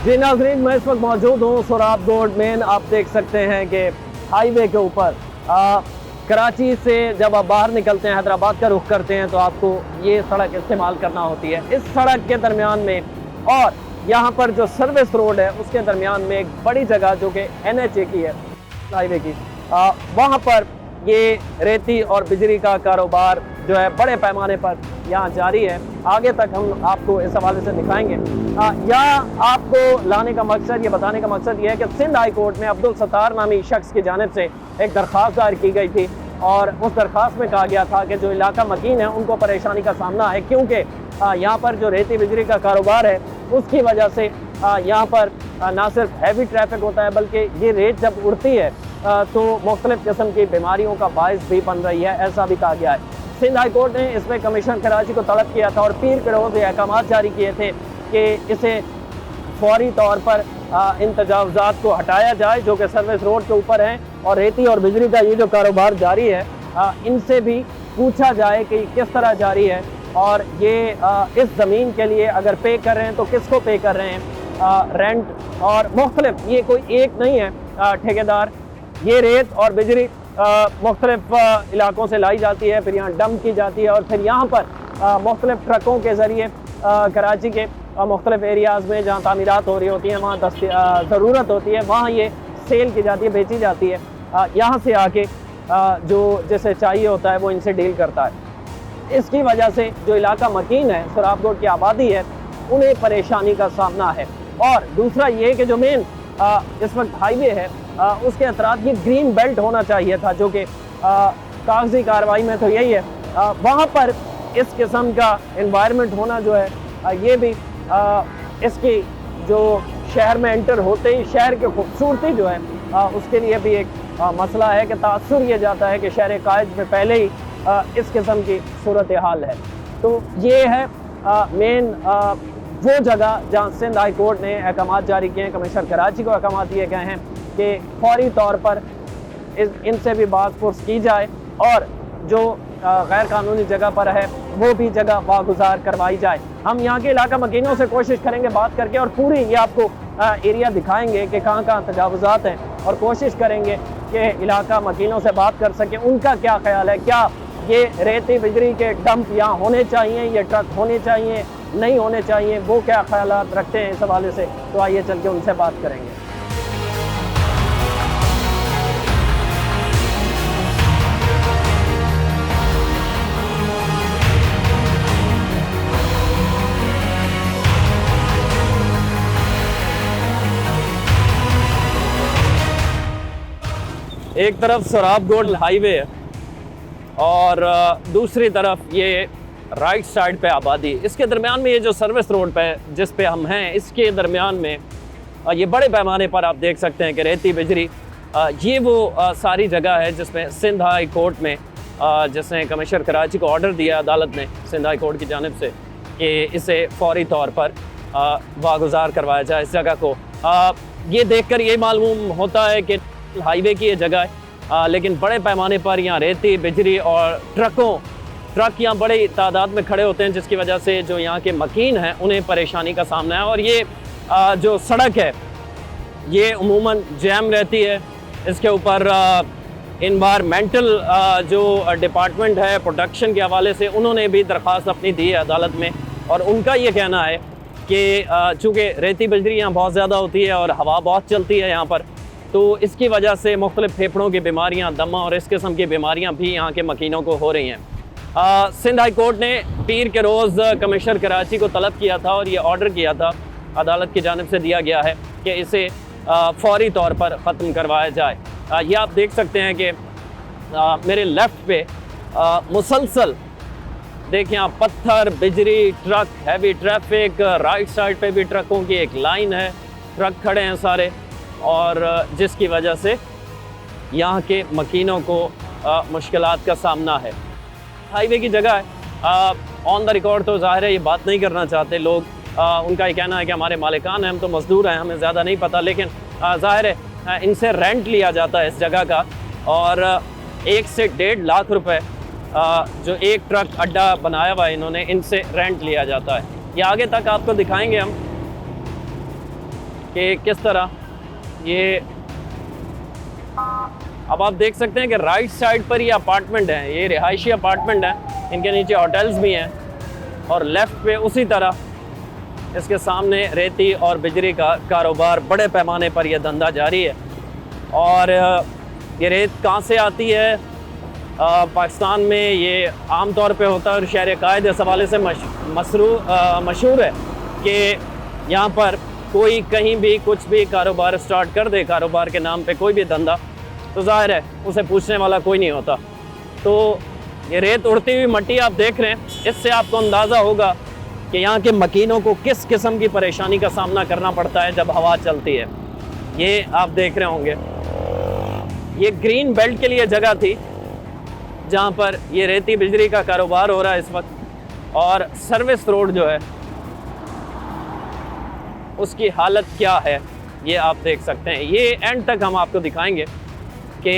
जी नाज़रीन, मैं इस वक्त मौजूद हूँ सोराबकोट मेन। आप देख सकते हैं कि हाईवे के ऊपर कराची से जब आप बाहर निकलते हैं, हैदराबाद का रुख करते हैं, तो आपको ये सड़क इस्तेमाल करना होती है। इस सड़क के दरमियान में और यहाँ पर जो सर्विस रोड है उसके दरमियान में एक बड़ी जगह जो कि NHA की है, हाईवे की, वहाँ पर ये रेती और बिजली का कारोबार जो है बड़े पैमाने पर यहाँ जारी है। आगे तक हम आपको इस हवाले से दिखाएंगे। यहाँ आपको लाने का मकसद, ये बताने का मकसद ये है कि सिंध हाई कोर्ट में अब्दुल सत्तार नामी शख्स की जानिब से एक दरख्वास्त दायर की गई थी और उस दरख्वास्त में कहा गया था कि जो इलाका मकीन है उनको परेशानी का सामना है, क्योंकि यहाँ पर जो रेती बिजली का कारोबार है उसकी वजह से यहाँ पर ना सिर्फ हैवी ट्रैफिक होता है बल्कि ये रेत जब उड़ती है तो मुख्तलिफ किस्म की बीमारियों का बायस भी बन रही है, ऐसा भी कहा गया है। सिंध हाई कोर्ट ने इसमें कमिश्नर कराची को तलब किया था और पीर के रोज़ अहकाम जारी किए थे कि इसे फौरी तौर पर इन तजावुज़ात को हटाया जाए जो कि सर्विस रोड के ऊपर हैं, और रेती और बिजली का ये जो कारोबार जारी है इनसे भी पूछा जाए कि किस तरह जारी है और ये इस ज़मीन के लिए अगर पे कर रहे हैं तो किसको पे कर रहे हैं, रेंट और मुख्तलिफ, ये कोई एक नहीं है ठेकेदार। ये रेत और बिजली मुख्तलिफ इलाकों से लाई जाती है, फिर यहाँ डंप की जाती है और फिर यहाँ पर मुख्तलिफ ट्रकों के ज़रिए कराची के मुख्तलिफ एरियाज़ में जहाँ तामीरात हो रही होती हैं, वहाँ ज़रूरत होती है, वहाँ ये सेल की जाती है, बेची जाती है। यहाँ से आके जो जिसे चाहिए होता है वो इनसे डील करता है। इसकी वजह से जो इलाका मकीन है, सोराबकोट की आबादी है, उन्हें परेशानी का सामना है। और दूसरा ये कि जो मेन इस वक्त हाईवे है उसके अतराफ ये ग्रीन बेल्ट होना चाहिए था, जो कि कागजी कार्रवाई में तो यही है, वहाँ पर इस किस्म का इन्वायरमेंट होना जो है ये भी इसकी जो शहर में एंटर होते ही शहर की खूबसूरती जो है उसके लिए भी एक मसला है कि तासुर ये जाता है कि शहर कायद में पहले ही इस किस्म की सूरत हाल है। तो ये है मेन वो जगह जहाँ सिंध हाई कोर्ट ने अहकाम जारी किए हैं, कमिश्नर कराची को अहकाम दिए गए हैं कि फौरी तौर पर इनसे भी बातपुरस की जाए और जो गैर कानूनी जगह पर है वो भी जगह वागुजार करवाई जाए। हम यहाँ के इलाका मकीनों से कोशिश करेंगे बात करके और पूरी ये आपको एरिया दिखाएंगे कि कहाँ कहाँ तजावुज़ात हैं और कोशिश करेंगे कि इलाका मकीनों से बात कर सकें, उनका क्या ख्याल है, क्या ये रेती बिजली के डंप यहाँ होने चाहिए, ये ट्रक होने चाहिए, नहीं होने चाहिए, वो क्या ख्यालात रखते हैं इस हवाले से। तो आइए चल के उनसे बात करेंगे। एक तरफ सोराबकोट हाईवे है और दूसरी तरफ ये राइट साइड पे आबादी। इसके दरमियान में ये जो सर्विस रोड पे जिस पे हम हैं, इसके दरमियान में ये बड़े पैमाने पर आप देख सकते हैं कि रेती बिजली ये वो सारी जगह है जिसमें सिंध हाई कोर्ट में जिसने कमिश्नर कराची को ऑर्डर दिया अदालत ने सिंध हाई कोर्ट की जानिब से कि इसे फौरी तौर पर वागुजार करवाया जाए इस जगह को। ये देखकर ये मालूम होता है कि हाईवे की ये जगह है, लेकिन बड़े पैमाने पर यहाँ रेती बिजली और ट्रक यहाँ बड़ी तादाद में खड़े होते हैं, जिसकी वजह से जो यहाँ के मकीन हैं उन्हें परेशानी का सामना है। और ये जो सड़क है ये उमूमन जैम रहती है। इसके ऊपर इन्वायरमेंटल जो डिपार्टमेंट है प्रोटेक्शन के हवाले से उन्होंने भी दरख्वास्त अपनी दी है अदालत में, और उनका ये कहना है कि चूँकि रेती बिजली यहाँ बहुत ज़्यादा होती है और हवा बहुत चलती है यहाँ पर, तो इसकी वजह से मुख्तलिफ फेफड़ों की बीमारियाँ, दमा और इस किस्म की बीमारियाँ भी यहाँ के मकीनों को हो रही हैं। सिंध हाई कोर्ट ने पीर के रोज़ कमिश्नर कराची को तलब किया था और ये ऑर्डर किया था, अदालत की जानिब से दिया गया है कि इसे फौरी तौर पर ख़त्म करवाया जाए। ये आप देख सकते हैं कि मेरे लेफ़्ट पे मुसलसल देखिए आप पत्थर, बिजली, truck, heavy traffic, right side पे भी ट्रकों की एक लाइन है, ट्रक खड़े हैं सारे, और जिसकी वजह से यहाँ के मकीनों को मुश्किलात का सामना है। हाईवे की जगह है, ऑन द रिकॉर्ड तो ज़ाहिर है ये बात नहीं करना चाहते लोग, उनका ये कहना है कि हमारे मालिकान हैं, हम तो मज़दूर हैं, हमें ज़्यादा नहीं पता, लेकिन ज़ाहिर है इनसे रेंट लिया जाता है इस जगह का, और 1 से 1.5 लाख रुपए जो एक ट्रक अड्डा बनाया हुआ है इन्होंने, इनसे रेंट लिया जाता है। ये आगे तक आपको दिखाएंगे हम कि किस तरह ये, अब आप देख सकते हैं कि राइट साइड पर ये अपार्टमेंट हैं, ये रिहायशी अपार्टमेंट हैं, इनके नीचे होटल्स भी हैं, और लेफ़्ट पे उसी तरह इसके सामने रेती और बिजली का कारोबार बड़े पैमाने पर यह धंधा जारी है। और ये रेत कहाँ से आती है? पाकिस्तान में ये आम तौर पे होता है और शहर कायद इस हवाले से मशहूर है कि यहाँ पर कोई कहीं भी कुछ भी कारोबार स्टार्ट कर दे, कारोबार के नाम पे कोई भी धंधा, तो जाहिर है उसे पूछने वाला कोई नहीं होता। तो ये रेत उड़ती हुई मिट्टी आप देख रहे हैं, इससे आपको अंदाज़ा होगा कि यहाँ के मकीनों को किस किस्म की परेशानी का सामना करना पड़ता है जब हवा चलती है। ये आप देख रहे होंगे, ये ग्रीन बेल्ट के लिए जगह थी जहाँ पर ये रेती बिजली का कारोबार हो रहा है इस वक्त, और सर्विस रोड जो है उसकी हालत क्या है ये आप देख सकते हैं। ये एंड तक हम आपको दिखाएंगे कि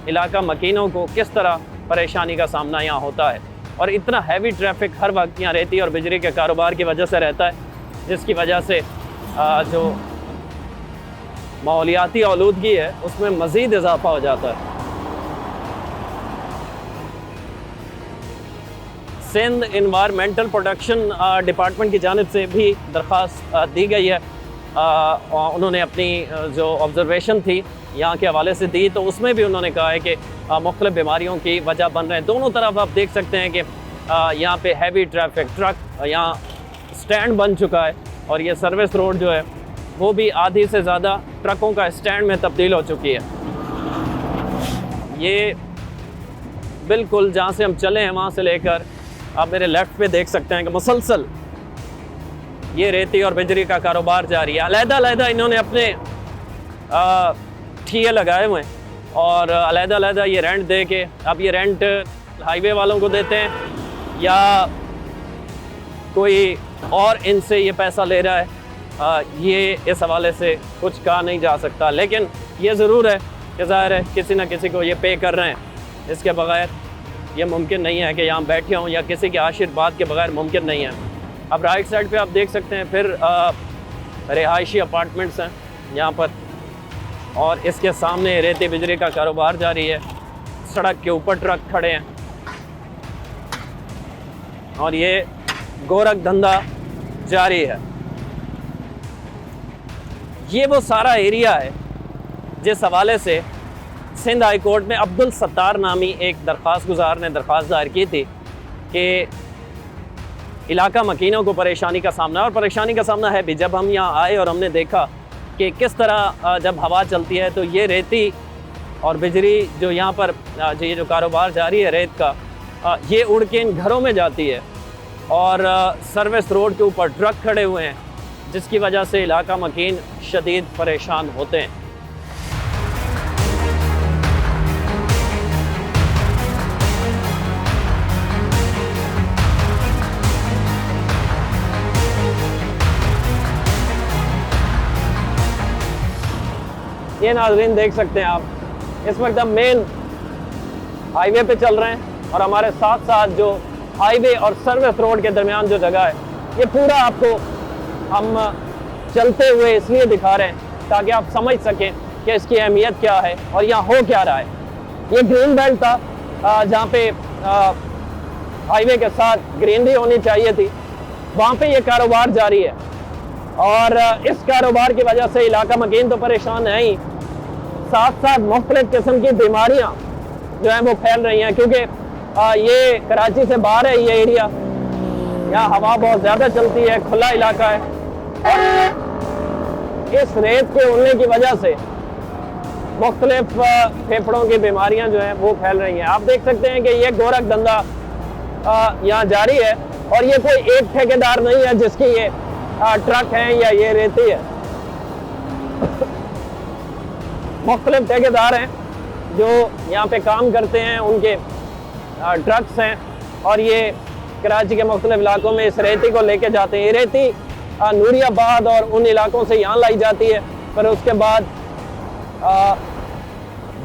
इलाका मकीनों को किस तरह परेशानी का सामना यहाँ होता है, और इतना हैवी ट्रैफिक हर वक्त यहाँ रेती और बिजली के कारोबार की वजह से रहता है, जिसकी वजह से जो माहौलियाती आलूदगी है उसमें मज़ीद इजाफा हो जाता है। सिंध इन्वायरमेंटल प्रोटेक्शन डिपार्टमेंट की जानिब से भी दरख्वास्त दी गई है। उन्होंने अपनी जो ऑब्जर्वेशन थी यहाँ के हवाले से दी, तो उसमें भी उन्होंने कहा है कि मुख्तलिफ बीमारियों की वजह बन रहे हैं। दोनों तरफ आप देख सकते हैं कि यहाँ पे हैवी ट्रैफिक, ट्रक, यहाँ स्टैंड बन चुका है, और ये सर्विस रोड जो है वो भी आधी से ज़्यादा ट्रकों का स्टैंड में तब्दील हो चुकी है। ये बिल्कुल जहाँ से हम चले हैं वहाँ से लेकर आप मेरे लेफ़्ट पे देख सकते हैं कि मुसलसल ये रेती और बिजली का कारोबार जारी है। अलग-अलग इन्होंने अपने ठिये लगाए हुए हैं, और अलग-अलग ये रेंट दे के, अब ये रेंट हाईवे वालों को देते हैं या कोई और इनसे ये पैसा ले रहा है, ये इस हवाले से कुछ कहा नहीं जा सकता। लेकिन ये ज़रूर है कि ज़ाहिर है किसी न किसी को ये पे कर रहे हैं, इसके बगैर ये मुमकिन नहीं है कि यहाँ बैठे हों, या किसी के आशीर्वाद के बगैर मुमकिन नहीं है। अब राइट साइड पे आप देख सकते हैं फिर रिहायशी अपार्टमेंट्स हैं यहाँ पर, और इसके सामने रेती बिजली का कारोबार जारी है। सड़क के ऊपर ट्रक खड़े हैं, और ये गोरख धंधा जारी है। ये वो सारा एरिया है जिस हवाले से सिंध हाई कोर्ट में अब्दुल सत्तार नामी एक दरख्वास्त गुजार ने दरख्वास्त दायर की थी कि इलाका मकीनों को परेशानी का सामना, और परेशानी का सामना है भी। जब हम यहाँ आए और हमने देखा कि किस तरह जब हवा चलती है तो ये रेती और बिजली जो यहाँ पर ये जो कारोबार जारी है रेत का, ये उड़ के इन घरों में जाती है, और सर्विस रोड के ऊपर ट्रक खड़े हुए हैं, जिसकी वजह से इलाका मकीन शदीद परेशान होते हैं। ये नाज़रीन देख सकते हैं आप, इस वक्त हम मेन हाईवे पे चल रहे हैं, और हमारे साथ साथ जो हाईवे और सर्विस रोड के दरमियान जो जगह है, ये पूरा आपको हम चलते हुए इसलिए दिखा रहे हैं ताकि आप समझ सकें कि इसकी अहमियत क्या है और यहाँ हो क्या रहा है। ये ग्रीन बेल्ट था जहाँ पे हाईवे के साथ ग्रीनरी होनी चाहिए थी, वहाँ पे ये कारोबार जारी है, और इस कारोबार की वजह से इलाका मकीन तो परेशान है ही, साथ साथ मुख्तलिफ किस्म की बीमारियाँ जो हैं वो फैल रही हैं, क्योंकि ये कराची से बाहर है ये एरिया, यहाँ हवा बहुत ज़्यादा चलती है, खुला इलाका है, और इस रेत के उड़ने की वजह से मुख्तलिफ फेफड़ों की बीमारियाँ जो हैं वो फैल रही हैं। आप देख सकते हैं कि ये गोरख धंधा यहाँ जारी है, और ये कोई एक ठेकेदार नहीं है जिसकी ये ट्रक हैं या ये रेती है। मुख्तलिफ ठेकेदार हैं जो यहाँ पे काम करते हैं, उनके ट्रक्स हैं, और ये कराची के मुख्तलिफ इलाकों में इस रेती को लेके जाते हैं। ये रेती नूरियाबाद और उन इलाकों से यहाँ लाई जाती है, फिर उसके बाद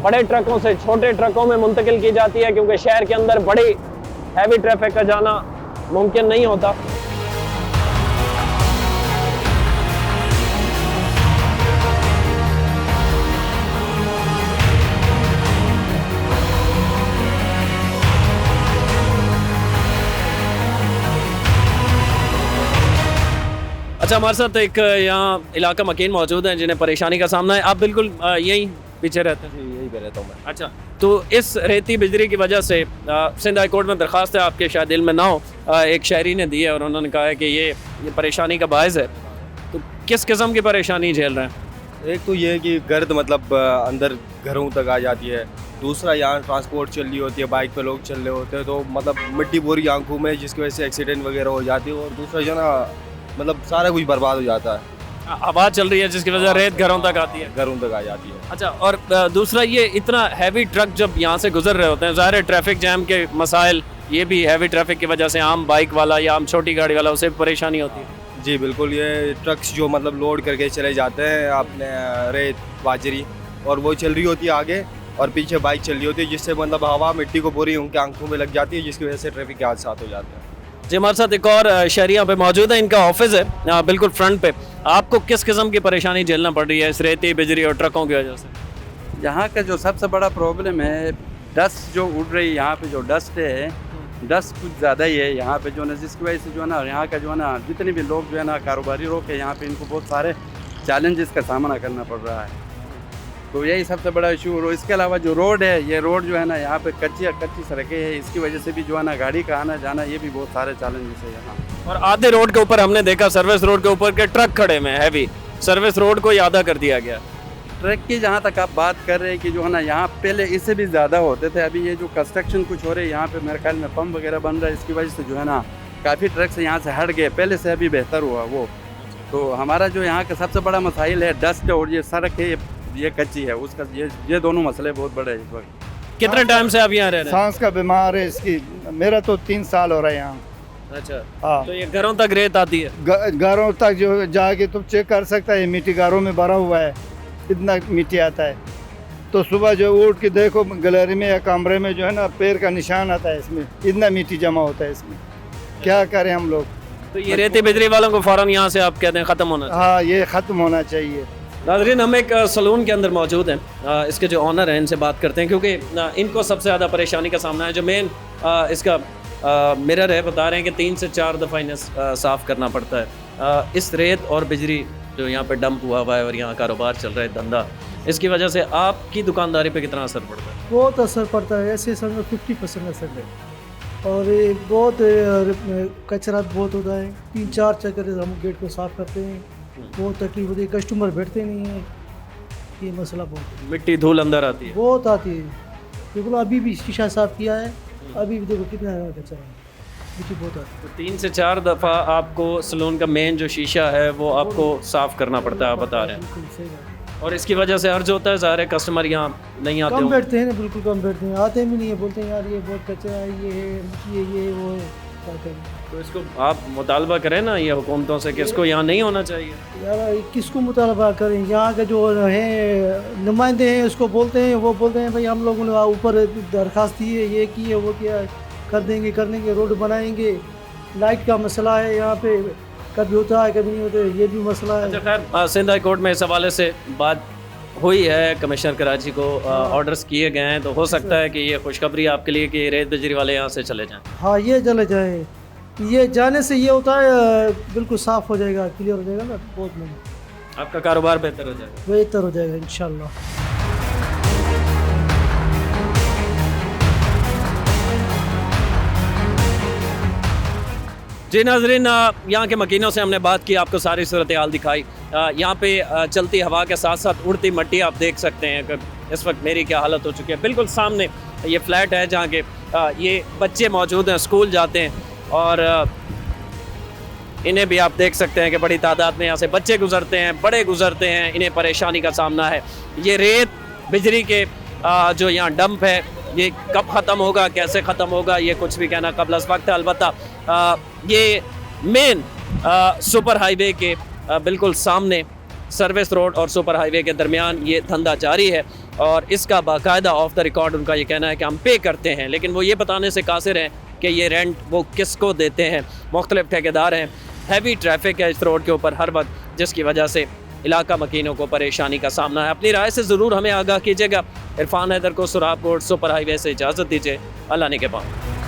बड़े ट्रकों से छोटे ट्रकों में मुंतकिल की जाती है, क्योंकि शहर के अंदर बड़ी हैवी ट्रैफिक का जाना मुमकिन नहीं होता। अच्छा, हमारे साथ एक यहाँ इलाका मकीन मौजूद हैं जिन्हें परेशानी का सामना है। आप बिल्कुल यहीं पीछे रहते हैं? जी, यहीं पे रहता हूँ मैं। अच्छा, तो इस रेती बिजली की वजह से सिंध हाई कोर्ट में दरख्वास्त है, आपके शायद दिल में ना हो, एक शहरी ने दी है और उन्होंने कहा है कि ये परेशानी का बायस है। तो किस किस्म की परेशानी झेल रहे हैं? एक तो ये है कि गर्द मतलब अंदर घरों तक आ जाती है। दूसरा यहाँ ट्रांसपोर्ट चल रही होती है, बाइक पे लोग चल रहे होते हैं तो मतलब मिट्टी पूरी आंखों में, जिसकी वजह से एक्सीडेंट वगैरह हो जाती है। और दूसरा जो ना मतलब सारा कुछ बर्बाद हो जाता है। हवा चल रही है जिसकी वजह से रेत घरों तक आती है। घरों तक आ जाती है। अच्छा, और दूसरा ये इतना हैवी ट्रक जब यहाँ से गुजर रहे होते हैं, ज़ाहिर है ट्रैफिक जैम के मसाइल, ये भी हैवी ट्रैफिक की वजह से आम बाइक वाला या आम छोटी गाड़ी वाला उसे भी परेशानी होती है। जी बिल्कुल, ये ट्रक्स जो मतलब लोड करके चले जाते हैं अपने रेत बाजरी, और वो चल रही होती है आगे और पीछे बाइक चल रही होती है, जिससे मतलब हवा मिट्टी को पूरी उनके आंखों में लग जाती है, जिसकी वजह से ट्रैफिक के हादसा हो जाते हैं। जी, हमारे साथ एक और शहरी यहाँ पे मौजूद है, इनका ऑफिस है बिल्कुल फ्रंट पे। आपको किस किस्म की परेशानी झेलना पड़ रही है इस रेती बिजली और ट्रकों की वजह से? यहाँ का जो सबसे बड़ा प्रॉब्लम है, डस्ट जो उड़ रही है यहाँ पे, जो डस्ट है, डस्ट कुछ ज़्यादा ही है यहाँ पे जो ना, जिसकी वजह से जो है ना यहाँ का जो है ना जितने भी लोग जो है ना कारोबारी लोग हैं यहाँ पे, इनको बहुत सारे चैलेंजेस का सामना करना पड़ रहा है। तो यही सबसे बड़ा इशू। और इसके अलावा जो रोड है, ये रोड जो है ना यहाँ पे कच्ची सड़कें हैं, इसकी वजह से भी जो है ना गाड़ी का आना जाना, ये भी बहुत सारे चैलेंजेस है यहाँ। और आधे रोड के ऊपर हमने देखा सर्विस रोड के ऊपर के ट्रक खड़े में हैवी, सर्विस रोड को ही आधा कर दिया गया। ट्रक की जहाँ तक आप बात कर रहे हैं कि जो है ना यहाँ पहले इससे भी ज़्यादा होते थे, अभी ये जो कंस्ट्रक्शन कुछ हो रहे हैं यहाँ पे, मेरे ख्याल में पंप वगैरह बन रहा है, इसकी वजह से जो है ना काफ़ी ट्रक्स यहाँ से हट गए, पहले से अभी बेहतर हुआ वो। तो हमारा जो यहाँ का सबसे बड़ा मसाइल है डस्ट, और ये सड़क है ये कच्ची है, उसका ये दोनों मसले बहुत बड़े हैं इस वक्त। कितने टाइम से आप यहाँ रह रहे हैं? सांस का बीमार है इसकी, मेरा तो 3 साल हो रहा है यहाँ। अच्छा, हाँ, तो ये घरों तक रेत आती है? घरों तक जो जाके तुम चेक कर सकता है, मिट्टी घरों में भरा हुआ है, इतना मिट्टी आता है। तो सुबह जो उठ के देखो गैलरी में या कमरे में जो है ना पैर का निशान आता है, इसमें इतना मिट्टी जमा होता है इसमें, क्या करें हम लोग। तो ये रेती बिजली वालों को फौरन यहाँ से आप कहते हैं ख़त्म होना चाहिए? हाँ, ये ख़त्म होना चाहिए। नाज़रीन, हम एक सलून के अंदर मौजूद हैं, इसके जो ऑनर हैं इनसे बात करते हैं, क्योंकि इनको सबसे ज़्यादा परेशानी का सामना है। जो मेन इसका मिरर है, बता रहे हैं कि 3 से 4 दफ़ा इन्हें साफ़ करना पड़ता है। इस रेत और बिजली जो यहाँ पे डंप हुआ है और यहाँ कारोबार चल रहा है धंधा, इसकी वजह से आपकी दुकानदारी पे कितना असर पड़ता है? बहुत असर पड़ता है, ऐसे समझो 50% असर है। और ये बहुत कचरा बहुत होता है, 3-4 चक्कर हम गेट को साफ़ करते हैं, बहुत तकलीफ होती है, कस्टमर बैठते नहीं हैं, ये मसला बहुत मिट्टी धूल अंदर आती है? बहुत आती है। बिल्कुल, अभी भी शीशा साफ़ किया है, अभी भी देखो कितना कचरा है, मिट्टी बहुत आती है। तो 3 से 4 दफ़ा आपको सलून का मेन जो शीशा है वो आपको साफ़ करना पड़ता है, आप बता रहे हैं। बिल्कुल सही बात है। और इसकी वजह से अर्ज होता है, सारे कस्टमर यहाँ नहीं आते कम होंगे। बैठते हैं ना, बिल्कुल कम बैठते हैं, आते भी नहीं है, बोलते हैं यार ये बहुत कचरा है, ये है, ये वो है, क्या करें। तो इसको आप मुतालबा करें ना ये हुकूमतों से कि इसको यहाँ नहीं होना चाहिए। यार किसको मुतालबा करें, यहाँ के जो है नुमाइंदे हैं उसको बोलते हैं, वो बोलते हैं भाई हम लोगों ने ऊपर दरख्वास्त दी है, ये की है, वो किया, कर देंगे, रोड बनाएंगे। लाइट का मसला है यहाँ पे, कभी होता है कभी नहीं होता है, ये भी मसला है। अच्छा, खैर सिंध हाई कोर्ट में इस हवाले से बात हुई है, कमिश्नर कराची को ऑर्डर्स किए गए हैं, तो हो सकता है कि ये खुशखबरी आपके लिए कि रेत बिजली वाले यहाँ से चले जाएं। हाँ, ये चले जाए, ये जाने से ये होता है बिल्कुल साफ़ हो जाएगा, क्लियर हो जाएगा ना, बहुत नहीं, आपका कारोबार बेहतर हो जाएगा। बेहतर हो जाएगा इंशाल्लाह। जी नाजरीन, यहाँ के मकीनों से हमने बात की, आपको सारी सूरत हाल दिखाई। यहाँ पे चलती हवा के साथ साथ उड़ती मिट्टी आप देख सकते हैं कि इस वक्त मेरी क्या हालत हो चुकी है। बिल्कुल सामने ये फ्लैट है जहाँ के ये बच्चे मौजूद हैं, स्कूल जाते हैं, और इन्हें भी आप देख सकते हैं कि बड़ी तादाद में यहाँ से बच्चे गुजरते हैं, बड़े गुजरते हैं, इन्हें परेशानी का सामना है। ये रेत बिजली के जो यहाँ डंप है, ये कब ख़त्म होगा, कैसे ख़त्म होगा, ये कुछ भी कहना कबल अज़ वक्त है। अलबत्ता ये मेन सुपर हाईवे के बिल्कुल सामने सर्विस रोड और सुपर हाईवे के दरमियान ये धंधा जारी है, और इसका बाकायदा ऑफ द रिकॉर्ड उनका ये कहना है कि हम पे करते हैं, लेकिन वो ये बताने से कासिर हैं कि ये रेंट वो किसको देते हैं। मुख्तलिफ ठेकेदार हैं, हैवी ट्रैफिक है इस रोड के ऊपर हर वक्त, जिसकी वजह से इलाका मकीनों को परेशानी का सामना है। अपनी राय से ज़रूर हमें आगाह कीजिएगा। इरफान हैदर को सुराब कोट सुपर हाईवे से इजाज़त दीजिए। अल्लाह ने के बाद।